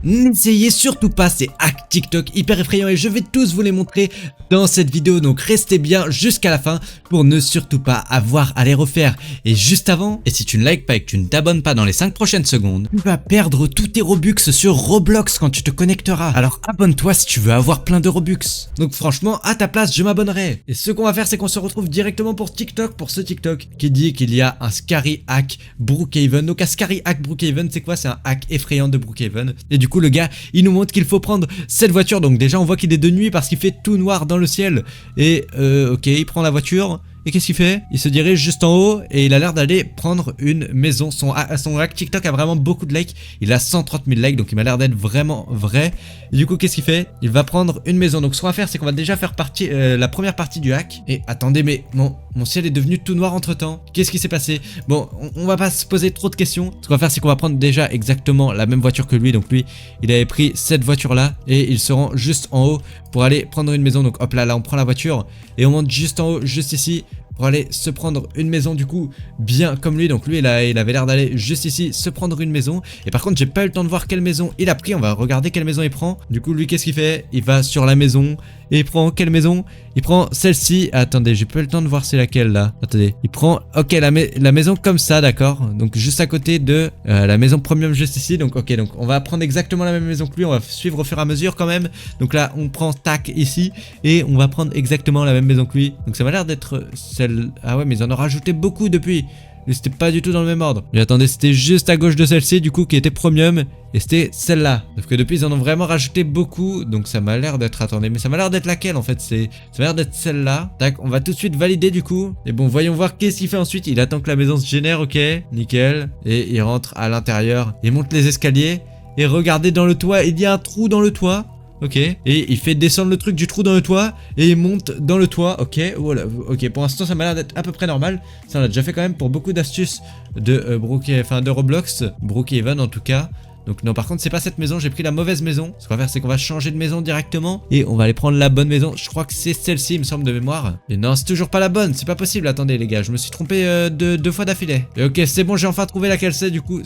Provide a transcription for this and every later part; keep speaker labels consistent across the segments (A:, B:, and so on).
A: N'essayez surtout pas ces hacks TikTok hyper effrayants et je vais tous vous les montrer dans cette vidéo. Donc restez bien jusqu'à la fin pour ne surtout pas avoir à les refaire. Et juste avant, et si tu ne likes pas et que tu ne t'abonnes pas dans les 5 prochaines secondes, tu vas perdre tous tes Robux sur Roblox quand tu te connecteras. Alors abonne-toi si tu veux avoir plein de Robux. Donc franchement, à ta place, je m'abonnerai. Et ce qu'on va faire, c'est qu'on se retrouve directement pour TikTok, pour ce TikTok qui dit qu'il y a un Scary Hack Brookhaven. Donc un Scary Hack Brookhaven, c'est quoi? C'est un hack effrayant de Brookhaven. Et du coup, le gars, il nous montre qu'il faut prendre cette voiture. Donc déjà, on voit qu'il est de nuit parce qu'il fait tout noir dans le ciel. Et ok, il prend la voiture. Et qu'est-ce qu'il fait? Il se dirige juste en haut et il a l'air d'aller prendre une maison. Son hack TikTok a vraiment beaucoup de likes. Il a 130 000 likes, donc il m'a l'air d'être vraiment vrai. Et du coup, qu'est-ce qu'il fait? Il va prendre une maison. Donc ce qu'on va faire, c'est qu'on va déjà faire la première partie du hack. Et attendez, mais mon ciel est devenu tout noir entre temps. Qu'est-ce qui s'est passé? Bon, on va pas se poser trop de questions. Ce qu'on va faire, c'est qu'on va prendre déjà exactement la même voiture que lui. Donc lui, il avait pris cette voiture-là et il se rend juste en haut pour aller prendre une maison. Donc hop là, on prend la voiture et on monte juste en haut, juste ici, pour aller se prendre une maison du coup bien comme lui. Donc lui il avait l'air d'aller juste ici se prendre une maison. Et par contre j'ai pas eu le temps de voir quelle maison il a pris. On va regarder quelle maison il prend. Du coup lui qu'est-ce qu'il fait? Il va sur la maison et il prend quelle maison? Il prend celle-ci. Attendez, j'ai pas eu le temps de voir c'est laquelle là. Attendez, il prend ok la maison comme ça, d'accord. Donc juste à côté de la maison premium juste ici. Donc ok, donc on va prendre exactement la même maison que lui. On va suivre au fur et à mesure quand même. Donc là on prend tac ici et on va prendre exactement la même maison que lui. Donc ça m'a l'air d'être celle... Ah ouais, mais ils en ont rajouté beaucoup depuis. Mais c'était pas du tout dans le même ordre. Mais attendez, c'était juste à gauche de celle-ci du coup qui était premium. Et c'était celle-là. Sauf que depuis ils en ont vraiment rajouté beaucoup. Donc ça m'a l'air d'être... Attendez, mais ça m'a l'air d'être laquelle en fait? Ça m'a l'air d'être celle-là. Tac, on va tout de suite valider du coup. Et bon, voyons voir qu'est-ce qu'il fait ensuite. Il attend que la maison se génère, ok. Nickel. Et il rentre à l'intérieur. Il monte les escaliers. Et regardez dans le toit, il y a un trou dans le toit. Ok, et il fait descendre le truc du trou dans le toit et il monte dans le toit. Ok, voilà. Ok, pour l'instant ça m'a l'air d'être à peu près normal. Ça on l'a déjà fait quand même pour beaucoup d'astuces de de Roblox, Brookhaven en tout cas. Donc non, par contre c'est pas cette maison, j'ai pris la mauvaise maison. Ce qu'on va faire c'est qu'on va changer de maison directement et on va aller prendre la bonne maison. Je crois que c'est celle-ci il me semble de mémoire. Et non, c'est toujours pas la bonne, c'est pas possible. Attendez les gars, je me suis trompé deux fois d'affilée. Et ok, c'est bon, j'ai enfin trouvé laquelle c'est du coup.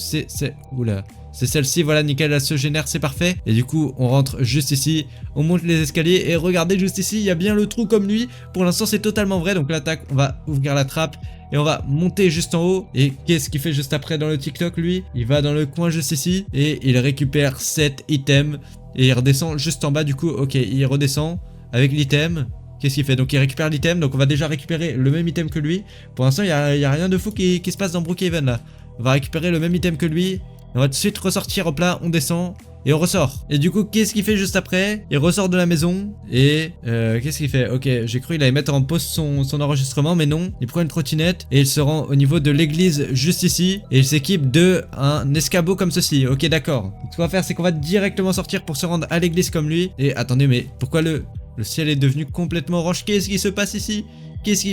A: Oula. C'est celle-ci, voilà, nickel, elle se génère, c'est parfait. Et du coup, on rentre juste ici, on monte les escaliers et regardez juste ici, il y a bien le trou comme lui. Pour l'instant, c'est totalement vrai. Donc là, tac, on va ouvrir la trappe et on va monter juste en haut. Et qu'est-ce qu'il fait juste après dans le TikTok, lui? Il va dans le coin juste ici et il récupère 7 items et il redescend juste en bas. Du coup, ok, il redescend avec l'item. Qu'est-ce qu'il fait? Donc il récupère l'item, donc on va déjà récupérer le même item que lui. Pour l'instant, il y a rien de fou qui se passe dans Brookhaven là. On va récupérer le même item que lui. On va tout de suite ressortir, hop là, on descend et on ressort. Et du coup, qu'est-ce qu'il fait juste après? Il ressort de la maison et qu'est-ce qu'il fait? Ok, j'ai cru qu'il allait mettre en pause son enregistrement, mais non. Il prend une trottinette et il se rend au niveau de l'église juste ici et il s'équipe de un escabeau comme ceci. Ok, d'accord. Ce qu'on va faire, c'est qu'on va directement sortir pour se rendre à l'église comme lui. Et attendez, mais pourquoi le ciel est devenu complètement orange? Qu'est-ce qui se passe ici?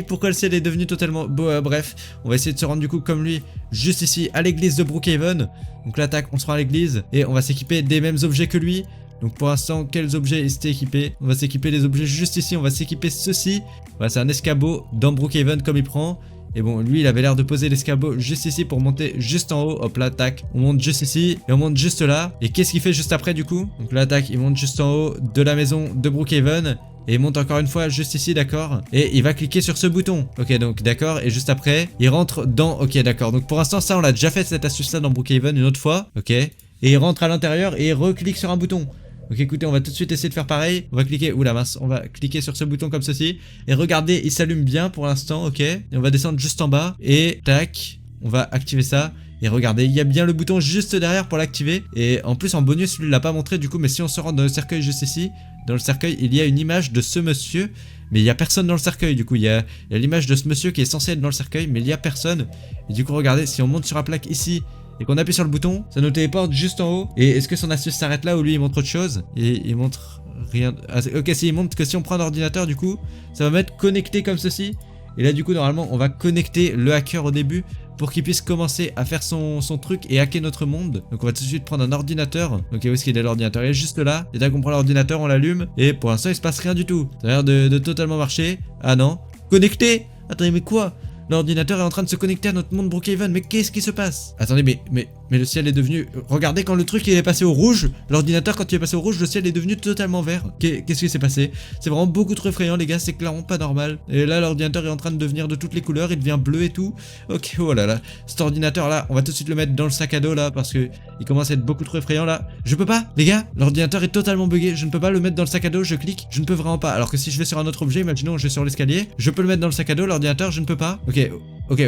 A: Pourquoi le ciel est devenu totalement beau? Bref, on va essayer de se rendre du coup comme lui, juste ici à l'église de Brookhaven. Donc là, tac, on se rend à l'église et on va s'équiper des mêmes objets que lui. Donc pour l'instant, quels objets il s'était équipé? On va s'équiper des objets juste ici, on va s'équiper ceci. Voilà, c'est un escabeau dans Brookhaven comme il prend. Et bon, lui, il avait l'air de poser l'escabeau juste ici pour monter juste en haut. Hop là, tac, on monte juste ici et on monte juste là. Et qu'est-ce qu'il fait juste après du coup? Donc là, tac, il monte juste en haut de la maison de Brookhaven. Et il monte encore une fois juste ici, d'accord. Et il va cliquer sur ce bouton. Ok, donc d'accord. Et juste après, il rentre dans... Ok, d'accord. Donc pour l'instant, ça, on l'a déjà fait cette astuce-là dans Brookhaven une autre fois. Ok. Et il rentre à l'intérieur et il reclique sur un bouton. Ok, écoutez, on va tout de suite essayer de faire pareil. On va cliquer... Oula, mince. On va cliquer sur ce bouton comme ceci. Et regardez, il s'allume bien pour l'instant, ok. Et on va descendre juste en bas. Et tac, on va activer ça. Et regardez, il y a bien le bouton juste derrière pour l'activer. Et en plus, en bonus, lui, il l'a pas montré du coup. Mais si on se rend dans le cercueil juste ici... Dans le cercueil, il y a une image de ce monsieur, mais il n'y a personne dans le cercueil. Du coup, il y a l'image de ce monsieur qui est censé être dans le cercueil, mais il n'y a personne. Et du coup, regardez, si on monte sur la plaque ici et qu'on appuie sur le bouton, ça nous téléporte juste en haut. Et est-ce que son astuce s'arrête là ou lui, il montre autre chose? Et il montre rien. Ah, ok, si il montre que si on prend un ordinateur, du coup, ça va mettre connecté comme ceci. Et là, du coup, normalement, on va connecter le hacker au début pour qu'il puisse commencer à faire son truc et hacker notre monde. Donc on va tout de suite prendre un ordinateur. Ok, où est-ce qu'il est l'ordinateur? Il est juste là. Et dès qu'on prend l'ordinateur, on l'allume. Et pour l'instant, il se passe rien du tout. Ça a l'air de totalement marcher. Ah non. Connecté? Attendez, mais quoi? l'ordinateur est en train de se connecter à notre monde Brookhaven. Mais qu'est-ce qui se passe? Attendez, mais le ciel est devenu... Regardez, quand le truc il est passé au rouge, l'ordinateur quand il est passé au rouge, le ciel est devenu totalement vert. Qu'est-ce qui s'est passé? C'est vraiment beaucoup trop effrayant les gars, c'est clairement pas normal. Et là l'ordinateur est en train de devenir de toutes les couleurs, il devient bleu et tout. Ok, oh là là, cet ordinateur là, on va tout de suite le mettre dans le sac à dos là, parce que il commence à être beaucoup trop effrayant là. Je peux pas, les gars, l'ordinateur est totalement bugué, je ne peux pas le mettre dans le sac à dos, je clique, je ne peux vraiment pas. Alors que si je vais sur un autre objet, imaginons je vais sur l'escalier, je peux le mettre dans le sac à dos, l'ordinateur je ne peux pas. Ok,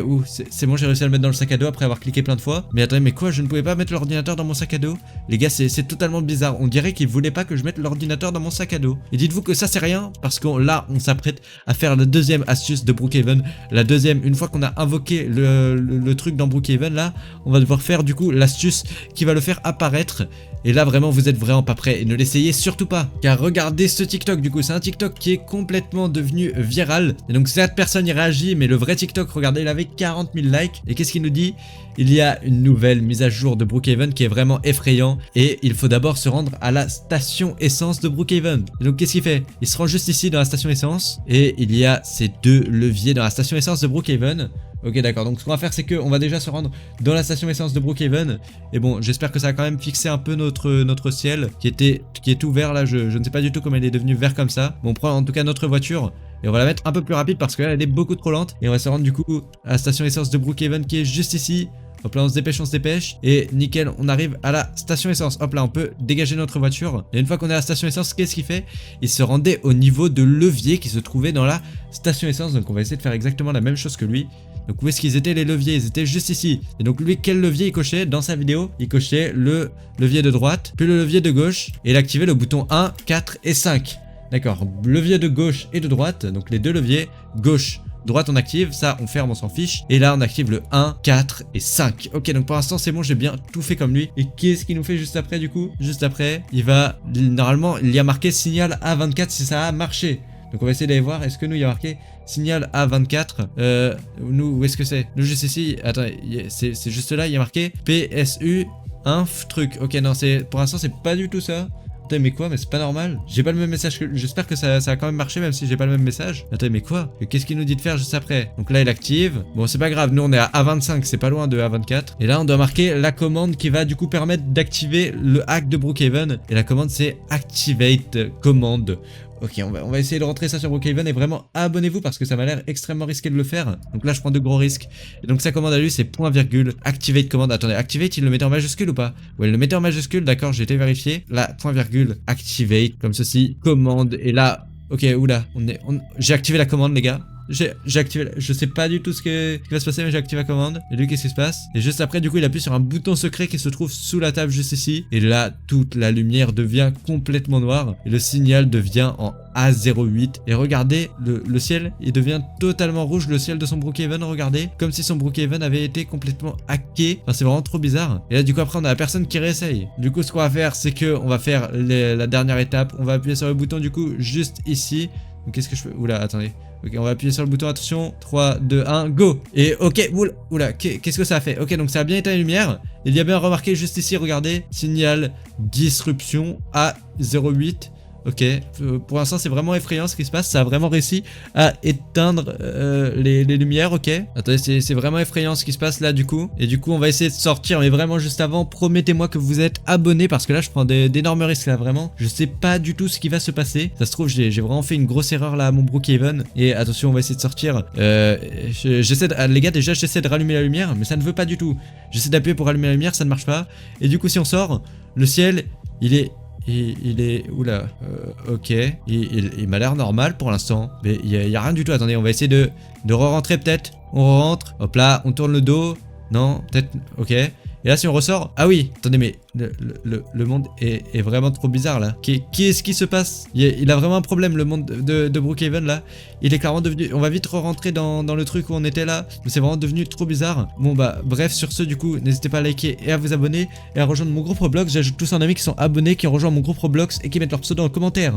A: c'est bon, j'ai réussi à le mettre dans le sac à dos après avoir cliqué plein de fois. Mais attendez, mais quoi, je ne pouvais pas mettre l'ordinateur dans mon sac à dos? Les gars, c'est totalement bizarre. On dirait qu'il voulait pas que je mette l'ordinateur dans mon sac à dos. Et dites-vous que ça c'est rien, parce que là, on s'apprête à faire la deuxième astuce de Brookhaven. La deuxième, une fois qu'on a invoqué le truc dans Brookhaven, là, on va devoir faire du coup l'astuce qui va le faire apparaître. Et là vraiment vous êtes vraiment pas prêts et ne l'essayez surtout pas. Car regardez ce TikTok du coup, c'est un TikTok qui est complètement devenu viral. Et donc cette personne y réagit, mais le vrai TikTok, regardez, il avait 40 000 likes. Et qu'est-ce qu'il nous dit? Il y a une nouvelle mise à jour de Brookhaven qui est vraiment effrayant. Et il faut d'abord se rendre à la station essence de Brookhaven. Et donc qu'est-ce qu'il fait? Il se rend juste ici dans la station essence. Et il y a ces deux leviers dans la station essence de Brookhaven. Ok d'accord, donc ce qu'on va faire c'est qu'on va déjà se rendre dans la station essence de Brookhaven. Et bon, j'espère que ça a quand même fixé un peu notre ciel qui est tout vert là, je ne sais pas du tout comment il est devenu vert comme ça. Bon, on prend en tout cas notre voiture et on va la mettre un peu plus rapide parce que là elle est beaucoup trop lente. Et on va se rendre du coup à la station essence de Brookhaven qui est juste ici. Hop là, on se dépêche et nickel, on arrive à la station essence. Hop là, on peut dégager notre voiture. Et une fois qu'on est à la station essence, qu'est-ce qu'il fait? Il se rendait au niveau de levier qui se trouvait dans la station essence. Donc on va essayer de faire exactement la même chose que lui. Donc où est-ce qu'ils étaient les leviers? Ils étaient juste ici. Et donc lui, quel levier il cochait dans sa vidéo? Il cochait le levier de droite, puis le levier de gauche. Et il activait le bouton 1, 4 et 5. D'accord, levier de gauche et de droite. Donc les deux leviers, gauche, droite on active, ça on ferme, on s'en fiche. Et là on active le 1, 4 et 5. Ok, donc pour l'instant c'est bon, j'ai bien tout fait comme lui. Et qu'est-ce qu'il nous fait juste après du coup? Juste après, il va... Normalement, il y a marqué signal A24 si ça a marché. Donc on va essayer d'aller voir, est-ce que nous il y a marqué signal A24 nous, où est-ce que c'est? Nous juste ici, attendez, c'est juste là, il y a marqué PSU inf truc. Ok, non, pour l'instant c'est pas du tout ça. Attends, mais quoi? Mais c'est pas normal. J'ai pas le même message que... J'espère que ça a quand même marché même si j'ai pas le même message. Attends, mais quoi? Qu'est-ce qu'il nous dit de faire juste après? Donc là il active. Bon, c'est pas grave, nous on est à A25, c'est pas loin de A24. Et là on doit marquer la commande qui va du coup permettre d'activer le hack de Brookhaven. Et la commande c'est Activate Command. Ok, on va essayer de rentrer ça sur Brookhaven et vraiment abonnez-vous parce que ça m'a l'air extrêmement risqué de le faire. Donc là je prends de gros risques. Et donc sa commande à lui c'est point virgule activate commande. Attendez, activate il le mettait en majuscule ou pas? Ouais, il le mettait en majuscule, d'accord, j'ai été vérifié. Là, point virgule activate comme ceci, commande. Et là, ok, oula, j'ai activé la commande les gars. J'ai activé, je sais pas du tout ce qui va se passer mais j'ai activé la commande. Et lui qu'est-ce qui se passe? Et juste après du coup il appuie sur un bouton secret qui se trouve sous la table juste ici. Et là toute la lumière devient complètement noire. Et le signal devient en A08. Et regardez le ciel, il devient totalement rouge, le ciel de son Brookhaven, regardez. Comme si son Brookhaven avait été complètement hacké. Enfin c'est vraiment trop bizarre. Et là du coup après on a la personne qui réessaye. Du coup ce qu'on va faire c'est que on va faire la dernière étape. On va appuyer sur le bouton du coup juste ici. Donc qu'est-ce que je fais? Oula, attendez. Ok, on va appuyer sur le bouton, attention, 3, 2, 1, go. Et ok, oula, qu'est-ce que ça a fait? Ok, donc ça a bien éteint la lumière. Il y a bien remarqué juste ici, regardez, signal disruption A08. Ok, pour l'instant c'est vraiment effrayant ce qui se passe, ça a vraiment réussi à éteindre les lumières, ok. Attendez, c'est vraiment effrayant ce qui se passe là du coup. Et du coup on va essayer de sortir, mais vraiment juste avant, promettez-moi que vous êtes abonnés parce que là je prends d'énormes risques là, vraiment. Je sais pas du tout ce qui va se passer. Ça se trouve j'ai vraiment fait une grosse erreur là à mon Brookhaven. Et attention, on va essayer de sortir. Les gars, déjà j'essaie de rallumer la lumière, mais ça ne veut pas du tout. J'essaie d'appuyer pour allumer la lumière, ça ne marche pas. Et du coup si on sort, le ciel, il est... Oula, ok. Il m'a l'air normal pour l'instant. Mais il y a rien du tout. Attendez, on va essayer de re-rentrer peut-être. On rentre. Hop là, on tourne le dos. Non, peut-être... Ok. Et là, si on ressort... Ah oui, attendez, mais le monde est vraiment trop bizarre, là. Qu'est-ce qui se passe? Il a vraiment un problème, le monde de Brookhaven, là. Il est clairement devenu... On va vite re-rentrer dans le truc où on était, là. Mais c'est vraiment devenu trop bizarre. Bon, bah, bref, sur ce, du coup, n'hésitez pas à liker et à vous abonner. Et à rejoindre mon groupe Roblox. J'ajoute tous en amis qui sont abonnés, qui ont rejoint mon groupe Roblox et qui mettent leur pseudo en commentaire.